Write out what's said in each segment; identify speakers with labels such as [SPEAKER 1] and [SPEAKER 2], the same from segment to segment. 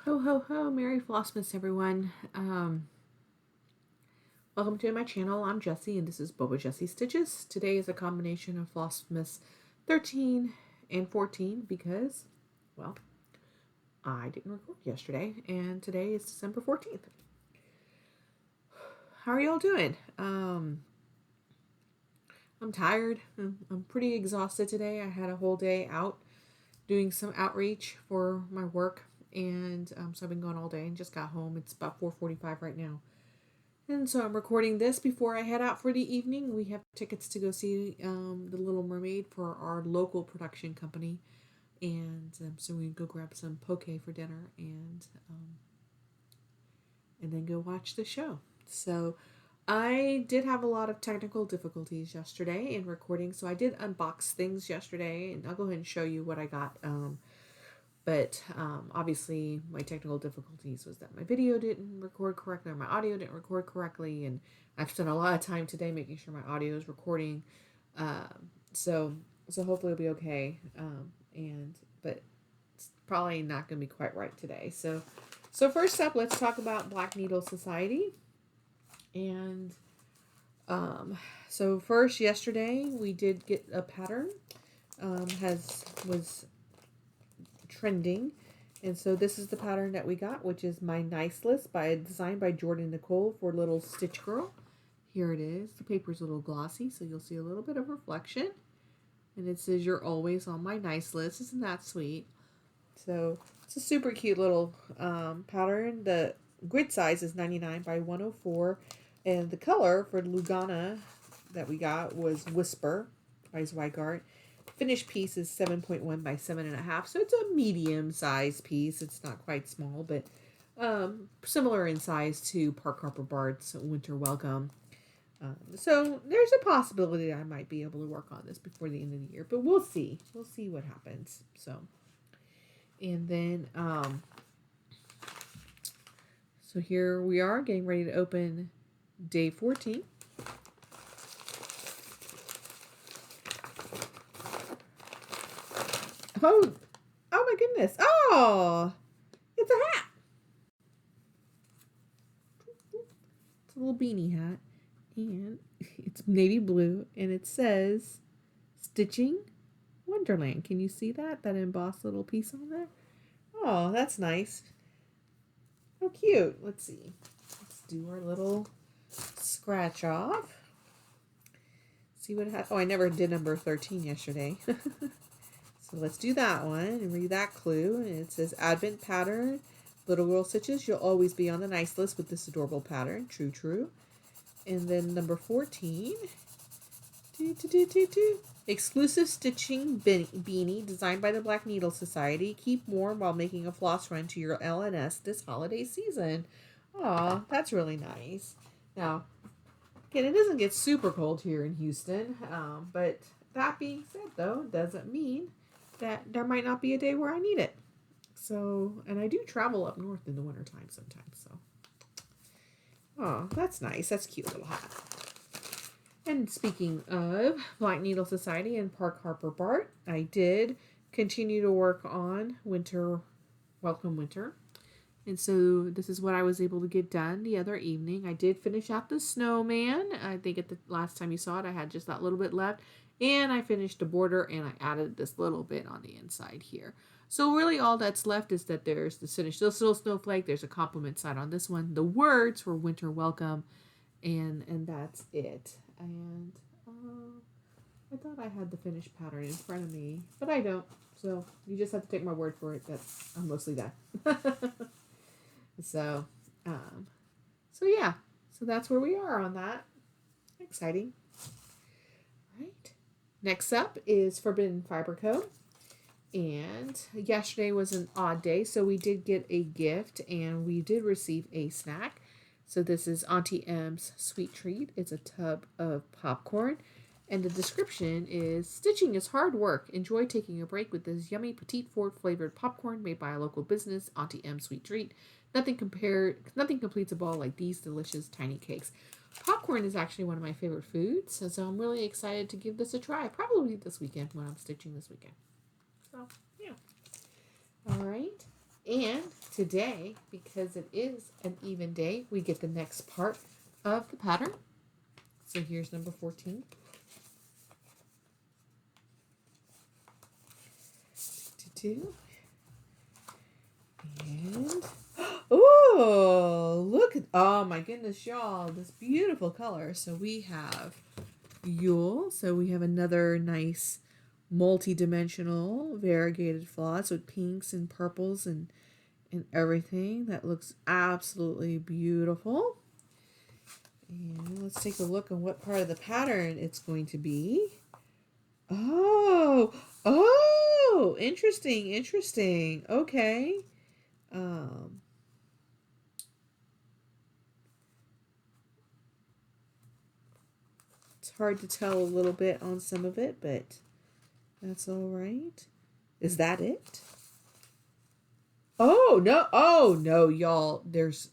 [SPEAKER 1] Ho, ho, ho. Merry Flossmas, everyone. Welcome to my channel. I'm Jessie, and this is Boba Jessie Stitches. Today is a combination of Flossmas 13 and 14 because, well, I didn't record yesterday, and today is December 14th. How are y'all doing? I'm tired. I'm pretty exhausted today. I had a whole day out doing some outreach for my work. And so I've been going all day and just got home. It's about 4:45 right now. And so I'm recording this before I head out for the evening. We have tickets to go see The Little Mermaid for our local production company. And so we go grab some poke for dinner and then go watch the show. So I did have a lot of technical difficulties yesterday in recording. So I did unbox things yesterday. And I'll go ahead and show you what I got. But obviously my technical difficulties was that my video didn't record correctly or my audio didn't record correctly. And I've spent a lot of time today making sure my audio is recording. So hopefully it'll be okay. But it's probably not going to be quite right today. So first up, let's talk about Black Needle Society. And so first, yesterday we did get a pattern. Was trending, and so this is the pattern that we got, which is My Nice List designed by Jordan Nicole for Little Stitch Girl. Here it is. The paper's a little glossy, so you'll see a little bit of reflection, and it says you're always on my nice list. Isn't that sweet? So it's a super cute little pattern. The grid size is 99 by 104, and the color for Lugana that we got was Whisper by Zweigart. Finished piece is 7.1 by 7.5, so it's a medium-sized piece. It's not quite small, but similar in size to Park Harper Bart's Winter Welcome. So there's a possibility that I might be able to work on this before the end of the year, but we'll see. We'll see what happens. So, and then, so here we are getting ready to open day 14. Oh my goodness. Oh, it's a hat. It's a little beanie hat. And it's navy blue. And it says Stitching Wonderland. Can you see that? That embossed little piece on there? Oh, that's nice. How cute. Let's see. Let's do our little scratch off. See what it has. Oh, I never did number 13 yesterday. So let's do that one and read that clue. And it says Advent pattern, little girl stitches. You'll always be on the nice list with this adorable pattern. True, true. And then number 14. Exclusive stitching beanie designed by the Black Needle Society. Keep warm while making a floss run to your LNS this holiday season. Aw, that's really nice. Now, again, it doesn't get super cold here in Houston. But that being said, though, doesn't mean that there might not be a day where I need it. So, and I do travel up north in the wintertime sometimes, so. Oh, that's nice. That's a cute little hat. And speaking of Black Needle Society and Park Harper Bart, I did continue to work on Winter Welcome Winter. And so this is what I was able to get done the other evening. I did finish out the snowman. I think at the last time you saw it, I had just that little bit left. And I finished the border and I added this little bit on the inside here. So really all that's left is that there's the finished little snowflake. There's a compliment side on this one. The words for Winter Welcome. And that's it. And I thought I had the finished pattern in front of me. But I don't. So you just have to take my word for it that I'm mostly done. So yeah. So that's where we are on that. Exciting. Right. Next up is Forbidden Fiber Co. And yesterday was an odd day, so we did get a gift and we did receive a snack. So this is Auntie M's Sweet Treat. It's a tub of popcorn. And the description is, stitching is hard work. Enjoy taking a break with this yummy Petite Fort flavored popcorn made by a local business, Auntie M's Sweet Treat. Nothing completes a ball like these delicious tiny cakes. Popcorn is actually one of my favorite foods, so I'm really excited to give this a try. Probably this weekend when I'm stitching this weekend. So, yeah. All right. And today, because it is an even day, we get the next part of the pattern. So here's number 14. And oh, look at, oh my goodness, y'all, this beautiful color. So we have Yule. So we have another nice multi-dimensional variegated floss with pinks and purples and everything. That looks absolutely beautiful. And let's take a look on what part of the pattern it's going to be. Oh, interesting. Okay. It's hard to tell a little bit on some of it, but that's all right. Is that it? Oh no, y'all.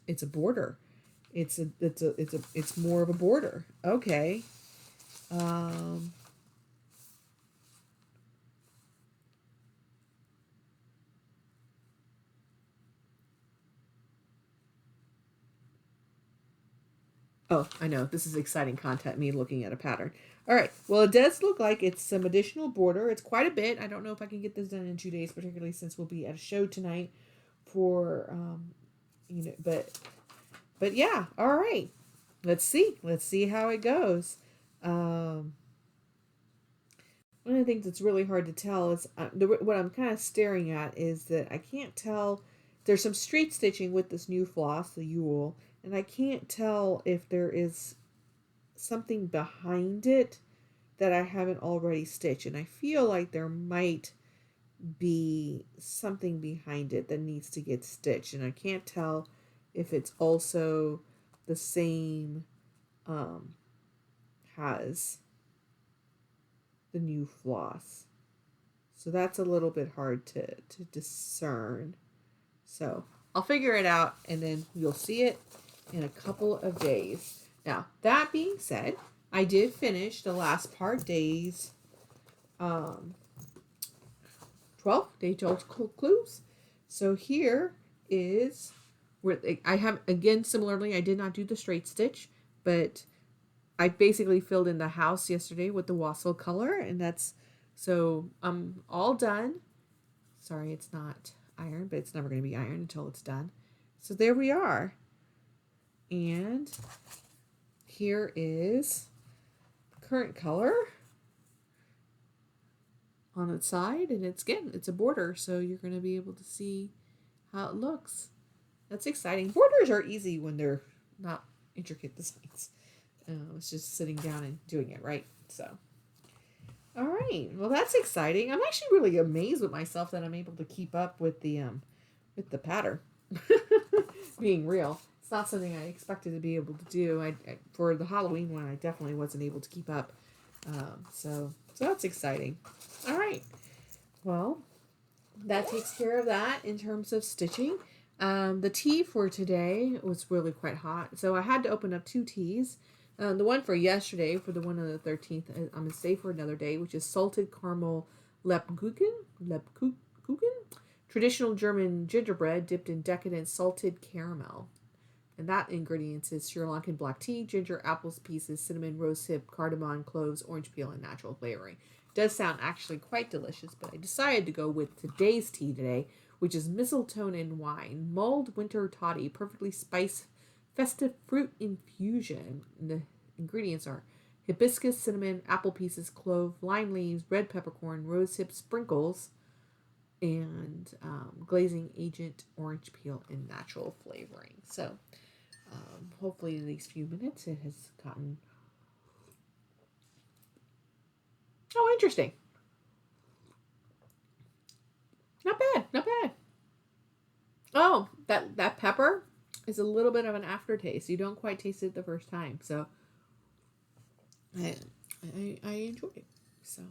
[SPEAKER 1] It's a border. It's more of a border. Okay. Oh, I know. This is exciting content, me looking at a pattern. All right. Well, it does look like it's some additional border. It's quite a bit. I don't know if I can get this done in 2 days, particularly since we'll be at a show tonight for, but yeah. All right. Let's see how it goes. One of the things that's really hard to tell is what I'm kind of staring at is that I can't tell. There's some straight stitching with this new floss, the Yule, and I can't tell if there is something behind it that I haven't already stitched. And I feel like there might be something behind it that needs to get stitched. And I can't tell if it's also the same has the new floss. So that's a little bit hard to discern. So I'll figure it out and then you'll see it in a couple of days. Now, that being said, I did finish the last part, days 12 clues. So here is where I have, again, similarly, I did not do the straight stitch, but I basically filled in the house yesterday with the wassail color, and that's, so I'm all done. Sorry, it's not iron, but it's never going to be iron until it's done. So there we are. And here is the current color on its side, and it's a border, so you're going to be able to see how it looks. That's exciting. Borders are easy when they're not intricate designs. It's just sitting down and doing it, right? So, all right. Well, that's exciting. I'm actually really amazed with myself that I'm able to keep up with the pattern. Being real, it's not something I expected to be able to do. I for the Halloween one, I definitely wasn't able to keep up. So that's exciting. All right. Well, that takes care of that in terms of stitching. The tea for today was really quite hot, so I had to open up 2 teas. The one for yesterday, for the one on the 13th, I'm going to save for another day, which is salted caramel Lebkuchen, traditional German gingerbread dipped in decadent salted caramel. And that ingredients is Sri Lankan black tea, ginger, apples pieces, cinnamon, rosehip, cardamom, cloves, orange peel, and natural flavoring. It does sound actually quite delicious, but I decided to go with today's tea today, which is mistletoe and wine, mulled winter toddy, perfectly spiced festive fruit infusion. And the ingredients are hibiscus, cinnamon, apple pieces, clove, lime leaves, red peppercorn, rosehip sprinkles, and glazing agent, orange peel, and natural flavoring. So hopefully in these few minutes it has gotten... Oh, interesting. Not bad. Oh, that pepper is a little bit of an aftertaste. You don't quite taste it the first time. So I enjoyed it. So,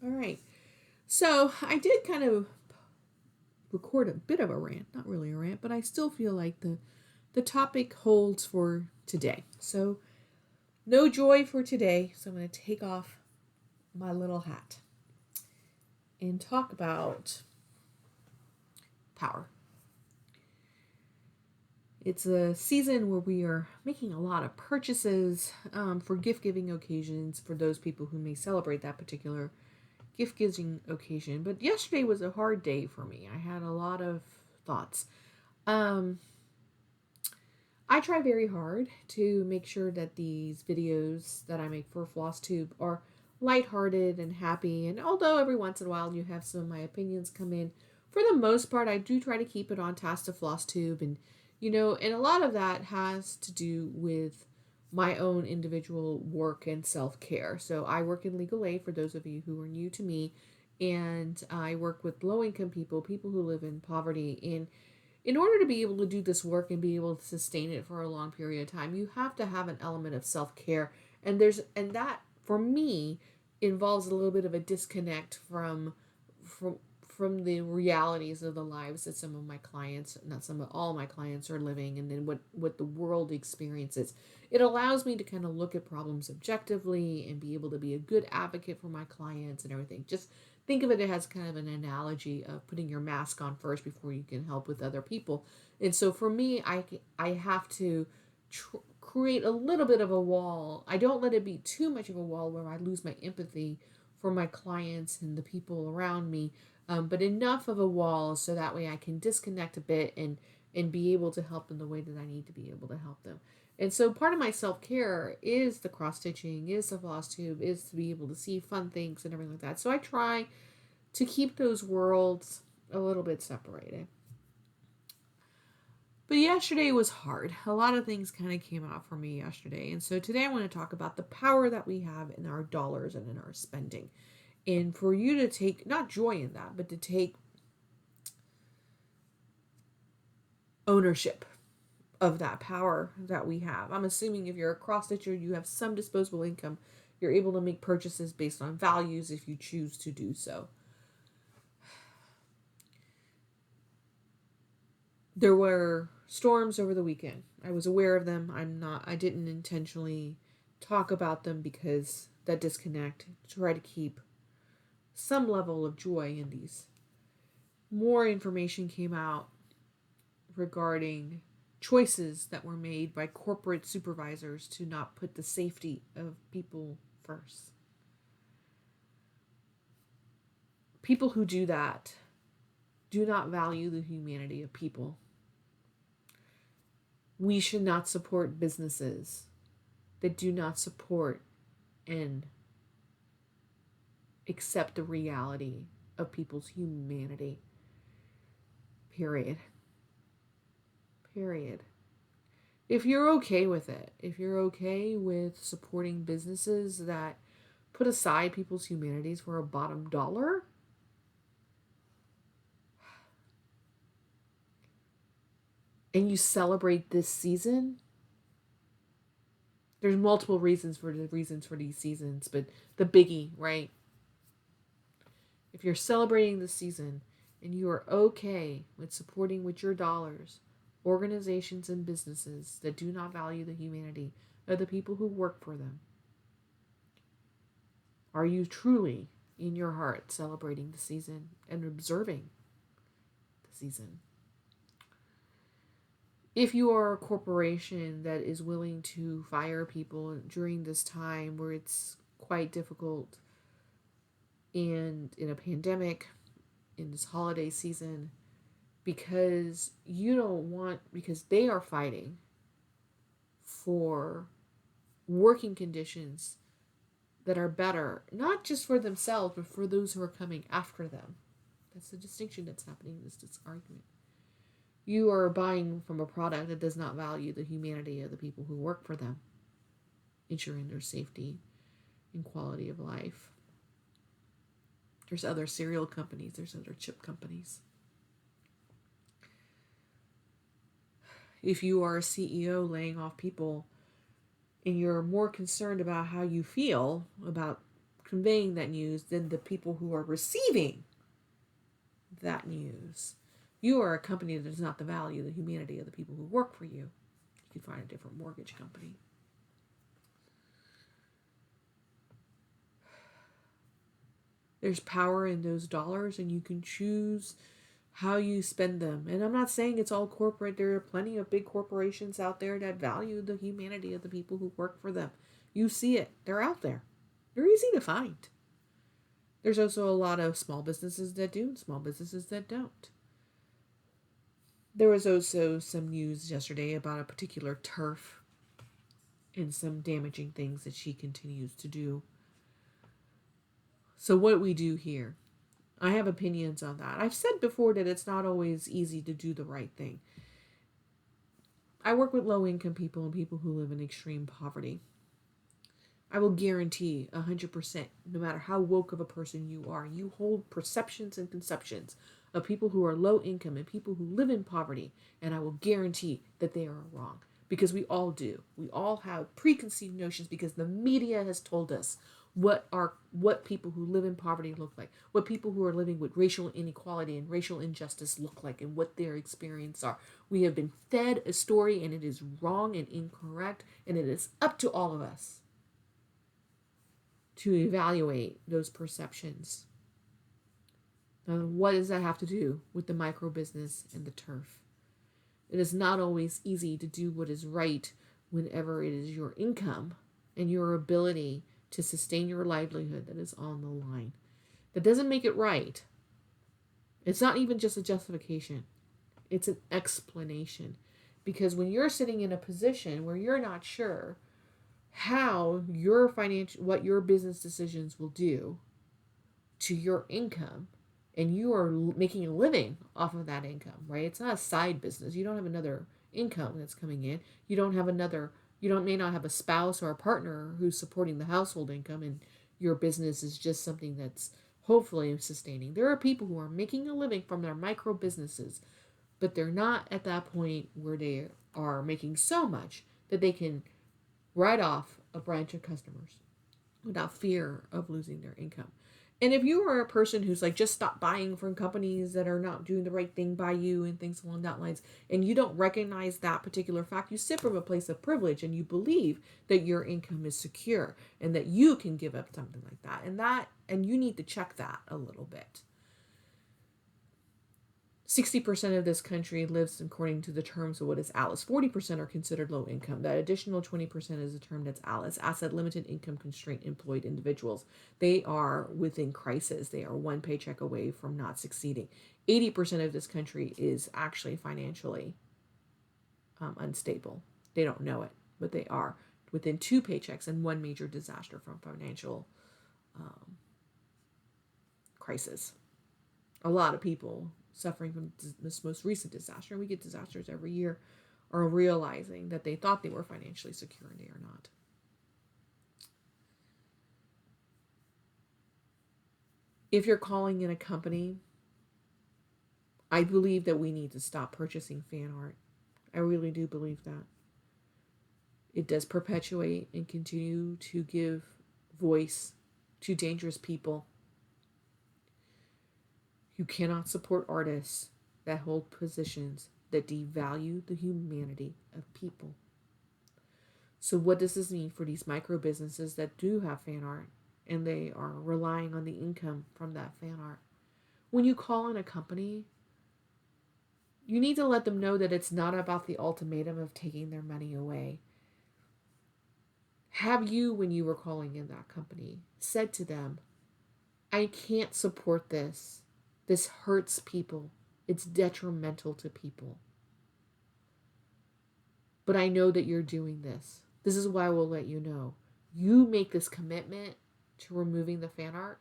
[SPEAKER 1] all right. So I did kind of record a bit of a rant. Not really a rant, but I still feel like the topic holds for today. So no joy for today. So I'm going to take off my little hat and talk about power. It's a season where we are making a lot of purchases for gift giving occasions for those people who may celebrate that particular gift giving occasion. But yesterday was a hard day for me. I had a lot of thoughts. Um, I try very hard to make sure that these videos that I make for FlossTube are lighthearted and happy. And although every once in a while you have some of my opinions come in, for the most part, I do try to keep it on task to FlossTube. And a lot of that has to do with my own individual work and self-care. So I work in legal aid for those of you who are new to me, and I work with low-income people who live in poverty. And in order to be able to do this work and be able to sustain it for a long period of time, you have to have an element of self-care. And that for me involves a little bit of a disconnect from from the realities of the lives that some of my clients, not some of all my clients, are living, and then what the world experiences. It allows me to kind of look at problems objectively and be able to be a good advocate for my clients and everything. Just think of it as kind of an analogy of putting your mask on first before you can help with other people. And so for me, I have to create a little bit of a wall. I don't let it be too much of a wall where I lose my empathy for my clients and the people around me, but enough of a wall so that way I can disconnect a bit and be able to help in the way that I need to be able to help them. And so part of my self-care is the cross-stitching, is the floss tube, is to be able to see fun things and everything like that. So I try to keep those worlds a little bit separated. But yesterday was hard. A lot of things kind of came out for me yesterday. And so today I want to talk about the power that we have in our dollars and in our spending. And for you to take, not joy in that, but to take ownership of that power that we have. I'm assuming if you're a cross stitcher, you have some disposable income. You're able to make purchases based on values if you choose to do so. There were storms over the weekend. I was aware of them. I didn't intentionally talk about them because that disconnect, try to keep some level of joy in these. More information came out regarding choices that were made by corporate supervisors to not put the safety of people first. People who do that do not value the humanity of people. We should not support businesses that do not support and accept the reality of people's humanity. Period. If you're okay with it, if you're okay with supporting businesses that put aside people's humanities for a bottom dollar, and you celebrate this season, there's multiple reasons for these seasons, but the biggie, right? If you're celebrating this season and you are okay with supporting with your dollars organizations and businesses that do not value the humanity of the people who work for them, are you truly in your heart celebrating the season and observing the season? If you are a corporation that is willing to fire people during this time where it's quite difficult, and in a pandemic, in this holiday season, because they are fighting for working conditions that are better, not just for themselves, but for those who are coming after them. That's the distinction that's happening in this argument. You are buying from a product that does not value the humanity of the people who work for them, ensuring their safety and quality of life. There's other cereal companies, there's other chip companies. If you are a CEO laying off people and you're more concerned about how you feel about conveying that news than the people who are receiving that news, you are a company that does not value the humanity of the people who work for you. You can find a different mortgage company. There's power in those dollars, and you can choose how you spend them. And I'm not saying it's all corporate. There are plenty of big corporations out there that value the humanity of the people who work for them. You see it. They're out there. They're easy to find. There's also a lot of small businesses that do and small businesses that don't. There was also some news yesterday about a particular turf and some damaging things that she continues to do. So what we do here, I have opinions on that. I've said before that it's not always easy to do the right thing. I work with low-income people and people who live in extreme poverty. I will guarantee 100%, no matter how woke of a person you are, you hold perceptions and conceptions of people who are low income and people who live in poverty, and I will guarantee that they are wrong. Because we all do. We all have preconceived notions because the media has told us what people who live in poverty look like, what people who are living with racial inequality and racial injustice look like, and what their experiences are. We have been fed a story, and it is wrong and incorrect, and it is up to all of us to evaluate those perceptions. Now, what does that have to do with the micro business and the turf? It is not always easy to do what is right whenever it is your income and your ability to sustain your livelihood that is on the line. That doesn't make it right. It's not even just a justification. It's an explanation. Because when you're sitting in a position where you're not sure how what your business decisions will do to your income, and you are making a living off of that income, right? It's not a side business. You don't have another income that's coming in. You may not have a spouse or a partner who's supporting the household income, and your business is just something that's hopefully sustaining. There are people who are making a living from their micro businesses, but they're not at that point where they are making so much that they can write off a branch of customers without fear of losing their income. And if you are a person who's like, just stop buying from companies that are not doing the right thing by you and things along that lines, and you don't recognize that particular fact, you sit from a place of privilege and you believe that your income is secure and that you can give up something like that. And you need to check that a little bit. 60% of this country lives according to the terms of what is ALICE. 40% are considered low income. That additional 20% is a term that's ALICE, asset limited income constraint employed individuals. They are within crisis. They are one paycheck away from not succeeding. 80% of this country is actually financially unstable. They don't know it, but they are within two paychecks and one major disaster from financial crisis. A lot of people suffering from this most recent disaster, and we get disasters every year, are realizing that they thought they were financially secure and they are not. If you're calling in a company, I believe that we need to stop purchasing fan art. I really do believe that. It does perpetuate and continue to give voice to dangerous people. You cannot support artists that hold positions that devalue the humanity of people. So what does this mean for these micro businesses that do have fan art and they are relying on the income from that fan art? When you call in a company, you need to let them know that it's not about the ultimatum of taking their money away. Have you, when you were calling in that company, said to them, I can't support this. This hurts people. It's detrimental to people. But I know that you're doing this. This is why we'll let you know. You make this commitment to removing the fan art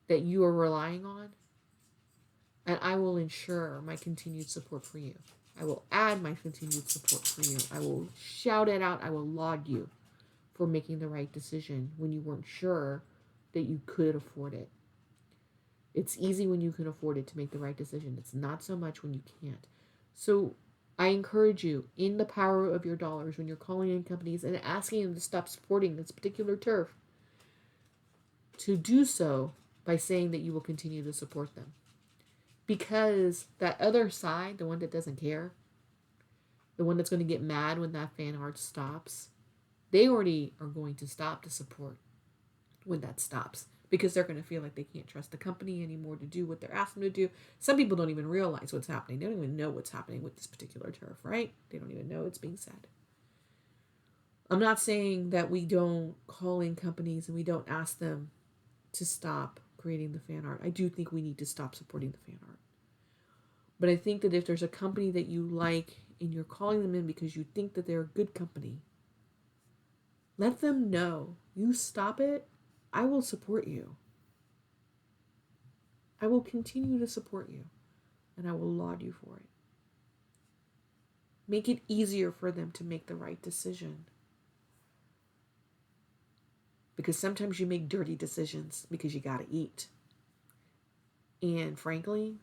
[SPEAKER 1] that you are relying on, and I will ensure my continued support for you. I will add my continued support for you. I will shout it out. I will laud you for making the right decision when you weren't sure that you could afford it. It's easy when you can afford it to make the right decision. It's not so much when you can't. So I encourage you, in the power of your dollars, when you're calling in companies and asking them to stop supporting this particular turf, to do so by saying that you will continue to support them. Because that other side, the one that doesn't care, the one that's going to get mad when that fan art stops, they already are going to stop to support when that stops. because they're going to feel like they can't trust the company anymore to do what they're asking them to do. Some people don't even realize what's happening. They don't even know what's happening with this particular tariff, right? They don't even know it's being said. I'm not saying that we don't call in companies and we don't ask them to stop creating the fan art. I do think we need to stop supporting the fan art. But I think that if there's a company that you like and you're calling them in because you think that they're a good company, let them know. You stop it, I will support you. I will continue to support you, and I will laud you for it. Make it easier for them to make the right decision. Because sometimes you make dirty decisions because you got to eat. And frankly,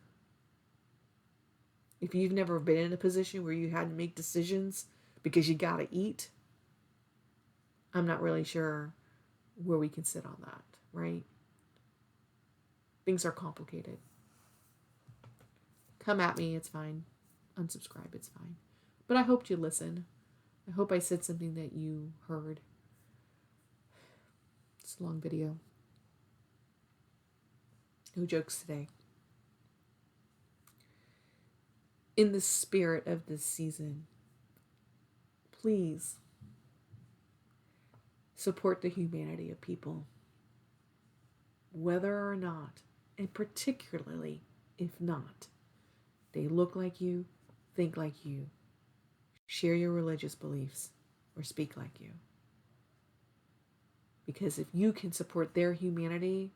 [SPEAKER 1] if you've never been in a position where you had to make decisions because you got to eat, I'm not really sure where we can sit on that, right? Things are complicated. Come at me, it's fine. Unsubscribe, it's fine. But I hoped you listened. I hope I said something that you heard. It's a long video. No jokes today. In the spirit of this season, please support the humanity of people, whether or not, and particularly if not, they look like you, think like you, share your religious beliefs, or speak like you. Because if you can support their humanity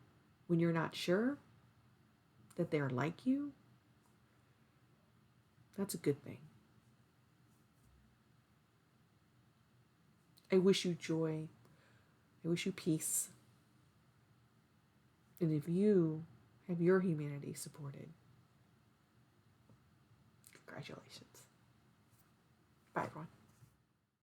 [SPEAKER 1] when you're not sure that they're like you, that's a good thing. I wish you joy. I wish you peace. And if you have your humanity supported, congratulations. Bye, everyone.